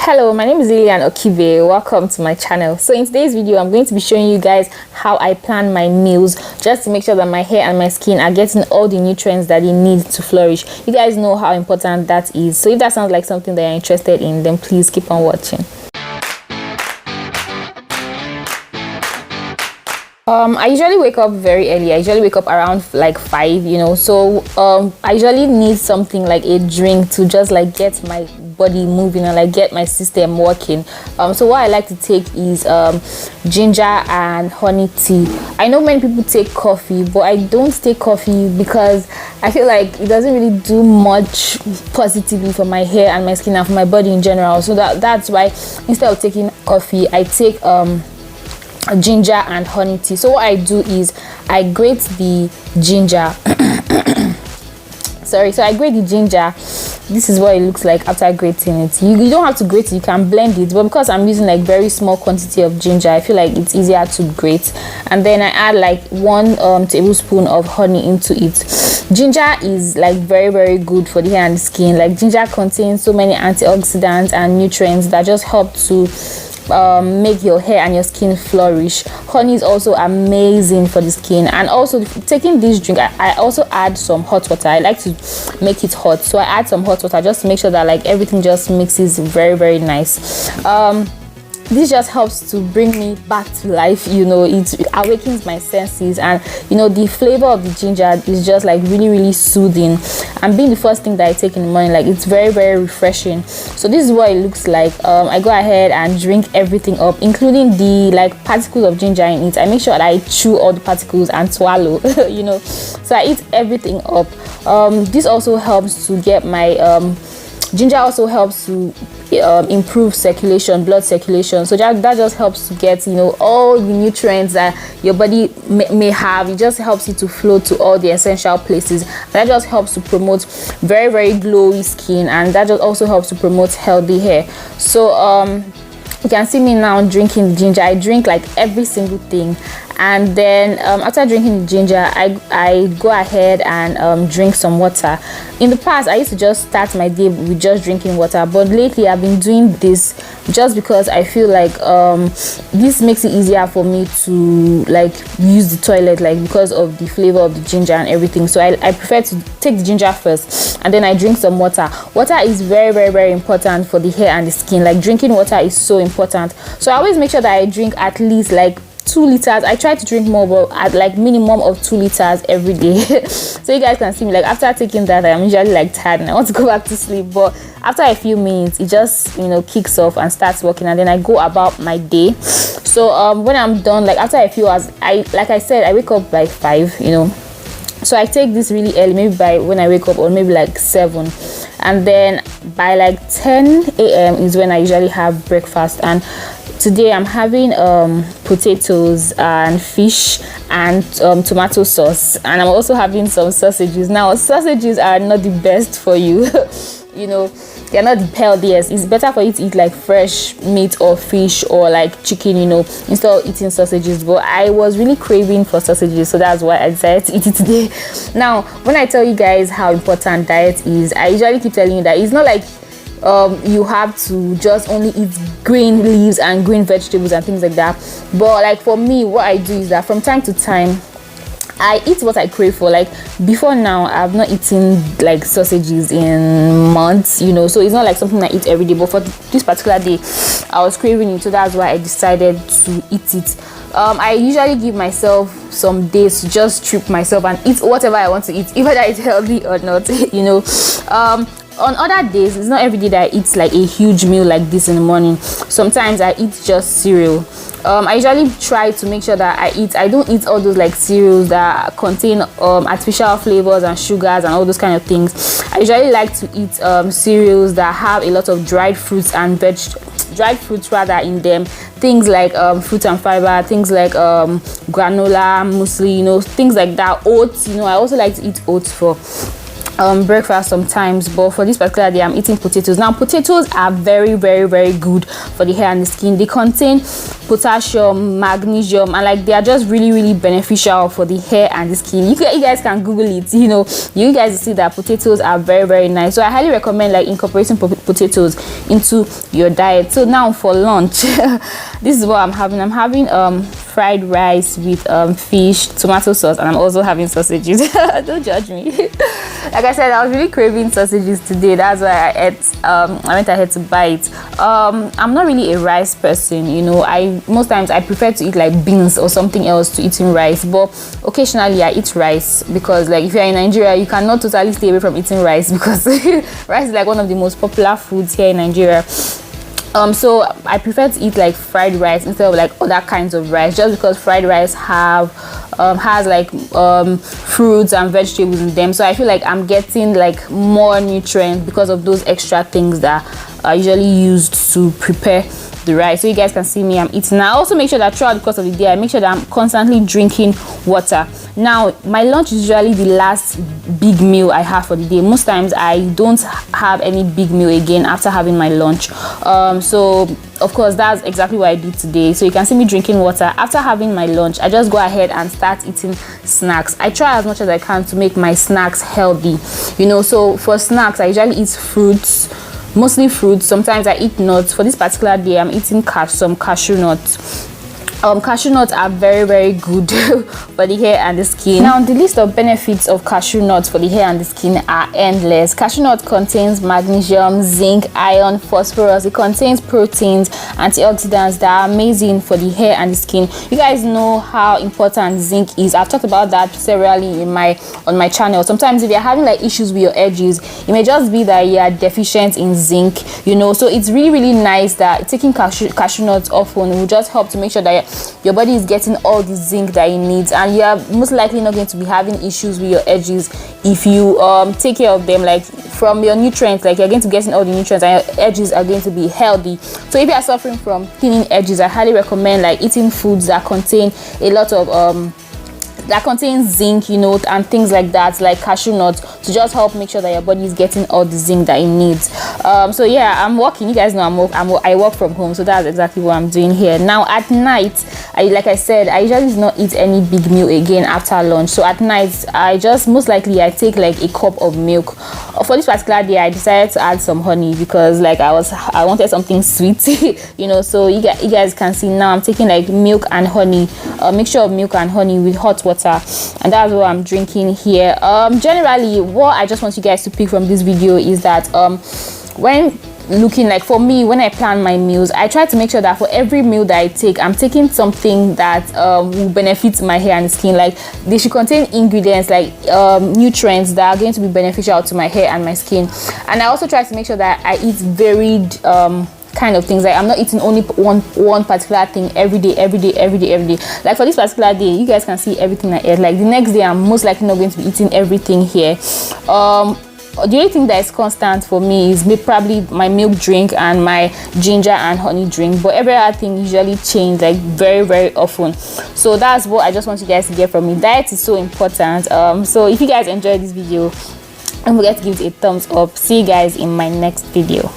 Hello, my name is Lillian Okibe. Welcome to my channel. So in today's video, I'm going to be showing you guys how I plan my meals just to make sure that my hair and my skin are getting all the nutrients that they need to flourish. You guys know how important that is. So if that sounds like something that you're interested in, then please keep on watching. I usually wake up very early. I usually wake up around like 5, so I usually need something like a drink to just like get my body moving and like get my system working. So what I like to take is ginger and honey tea. I know many people take coffee, but I don't take coffee because I feel like it doesn't really do much positively for my hair and my skin and for my body in general. So that's why instead of taking coffee, I take ginger and honey tea. So what I do is I grate the ginger so I grate the ginger. This is what it looks like after grating it. You don't have to grate it, you can blend it, but because I'm using like very small quantity of ginger, I feel like it's easier to grate. And then I add like 1 tablespoon of honey into it. Ginger is like very good for the hair and the skin. Like ginger contains so many antioxidants and nutrients that just help to make your hair and your skin flourish. Honey is also amazing for the skin. And also taking this drink, I also add some hot water. I like to make it hot, so I add some hot water just to make sure that like everything just mixes very nice. This just helps to bring me back to life. It awakens my senses, and the flavor of the ginger is just like really soothing, and being the first thing that I take in the morning, like it's very refreshing. So this is what it looks like. I go ahead and drink everything up, including the like particles of ginger in it. I make sure that I chew all the particles and swallow so I eat everything up. This also helps to get my ginger also helps to improve blood circulation. So that just helps to get all the nutrients that your body may have. It just helps it to flow to all the essential places. That just helps to promote very glowy skin, and that just also helps to promote healthy hair. So you can see me now drinking the ginger. I drink like every single thing, and then after drinking the ginger, I go ahead and drink some water. In the past, I used to just start my day with just drinking water, but lately I've been doing this just because I feel like this makes it easier for me to like use the toilet, like because of the flavor of the ginger and everything. So I prefer to take the ginger first, and then I drink some water. Water is very important for the hair and the skin. Like drinking water is so important. So I always make sure that I drink at least like 2 liters. I try to drink more, but at like minimum of 2 liters every day. So you guys can see me, like after taking that, I'm usually like tired and I want to go back to sleep, but after a few minutes it just kicks off and starts working, and then I go about my day. So when I'm done, like after a few hours, like I said, I wake up by 5, so I take this really early, maybe by when I wake up, or maybe like 7, and then by like 10 a.m. is when I usually have breakfast. And today I'm having potatoes and fish and tomato sauce, and I'm also having some sausages. Now sausages are not the best for you they're not the healthiest. It's better for you to eat like fresh meat or fish or like chicken instead of eating sausages. But I was really craving for sausages, so that's why I decided to eat it today. Now when I tell you guys how important diet is, I usually keep telling you that it's not like you have to just only eat green leaves and green vegetables and things like that. But like for me, what I do is that from time to time I eat what I crave for. Like before now, I've not eaten like sausages in months, so it's not like something I eat every day, but for this particular day I was craving it, so that's why I decided to eat it. I usually give myself some days to just treat myself and eat whatever I want to eat, even that it's healthy or not. On other days, it's not every day that I eat like a huge meal like this in the morning. Sometimes I eat just cereal. I usually try to make sure that I don't eat all those like cereals that contain artificial flavors and sugars and all those kind of things. I usually like to eat cereals that have a lot of dried fruits and dried fruits rather in them. Things like fruit and fiber, things like granola, muesli, things like that. Oats, I also like to eat oats breakfast sometimes, but for this particular day I'm eating potatoes. Now potatoes are very good for the hair and the skin. They contain potassium, magnesium, and like they are just really beneficial for the hair and the skin. You guys can Google it, you know, you guys see that potatoes are very nice. So I highly recommend like incorporating potatoes into your diet. So now for lunch this is what I'm having fried rice with fish, tomato sauce, and I'm also having sausages. Don't judge me. Like I said, I was really craving sausages today. That's why I went ahead to buy it. I'm not really a rice person, you know. Most times I prefer to eat like beans or something else to eating rice, but occasionally I eat rice because like if you're in Nigeria, you cannot totally stay away from eating rice because rice is like one of the most popular foods here in Nigeria. So I prefer to eat like fried rice instead of like other kinds of rice, just because fried rice has like fruits and vegetables in them. So I feel like I'm getting like more nutrients because of those extra things that are usually used to prepare the rice. So you guys can see me, I'm eating. I also make sure that throughout the course of the day I make sure that I'm constantly drinking water. Now my lunch is usually the last big meal I have for the day. Most times I don't have any big meal again after having my lunch. So of course that's exactly what I did today. So you can see me drinking water after having my lunch. I just go ahead and start eating snacks. I try as much as I can to make my snacks healthy, you know. So for snacks I usually eat fruits, mostly fruits. Sometimes I eat nuts. For this particular day I'm eating some cashew nuts. Cashew nuts are very good for the hair and the skin. Now the list of benefits of cashew nuts for the hair and the skin are endless. Cashew nut contains magnesium, zinc, iron, phosphorus. It contains proteins, antioxidants that are amazing for the hair and the skin. You guys know how important zinc is. I've talked about that severally on my channel. Sometimes if you're having like issues with your edges, it may just be that you are deficient in zinc, you know. So it's really nice that taking cashew nuts often will just help to make sure that your body is getting all the zinc that it needs, and you are most likely not going to be having issues with your edges if you take care of them, like from your nutrients. Like you're going to get in all the nutrients and your edges are going to be healthy. So if you are suffering from thinning edges, I highly recommend like eating foods that contain a lot of that contains zinc, you know, and things like that, like cashew nuts, to just help make sure that your body is getting all the zinc that it needs. So yeah, I'm working. You guys know I work from home, so that's exactly what I'm doing here. Now at night, like I said, I usually do not eat any big meal again after lunch. So at night, I take like a cup of milk. For this particular day, I decided to add some honey because like I wanted something sweet, you know. So you guys can see now I'm taking like milk and honey, a mixture of milk and honey with hot water, and that's what I'm drinking here. Generally, what I just want you guys to pick from this video is that when looking, like for me, when I plan my meals, I try to make sure that for every meal that I take, I'm taking something that will benefit my hair and skin. Like they should contain ingredients like nutrients that are going to be beneficial to my hair and my skin. And I also try to make sure that I eat varied kind of things. Like I'm not eating only one particular thing every day. Like for this particular day, you guys can see everything I ate. Like the next day, I'm most likely not going to be eating everything here. The only thing that is constant for me is probably my milk drink and my ginger and honey drink, but every other thing usually change like very often. So that's what I just want you guys to get from me. Diet is so important. So if you guys enjoyed this video, don't forget to give it a thumbs up. See you guys in my next video.